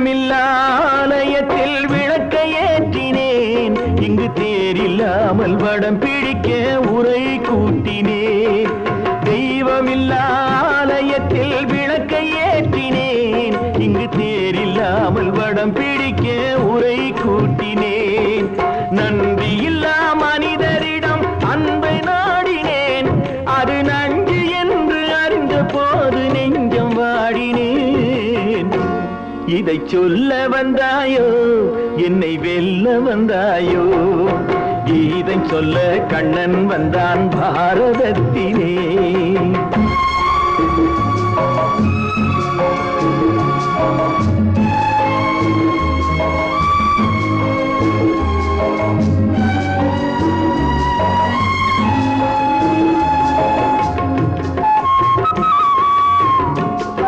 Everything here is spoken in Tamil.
தெய்வமில்லாலயத்தில் விளக்கை ஏற்றினேன், இங்கு தேரில்லாமல் வடம் பிடிக்க உரை கூட்டினேன். தெய்வமில்லாலயத்தில் விளக்கை ஏற்றினேன், இங்கு தேரில்லாமல் வடம் பிடிக்க உரை கூட்டினேன். நன்றியில்லா மனிதரிடம் அன்பை நாடினேன், அது நன்றி என்று அறிந்த போது நெஞ்சம் வாடினேன். இதை சொல்ல வந்தாயோ, என்னை வெல்ல வந்தாயோ, இதை சொல்ல கண்ணன் வந்தான் பாரதத்திலே.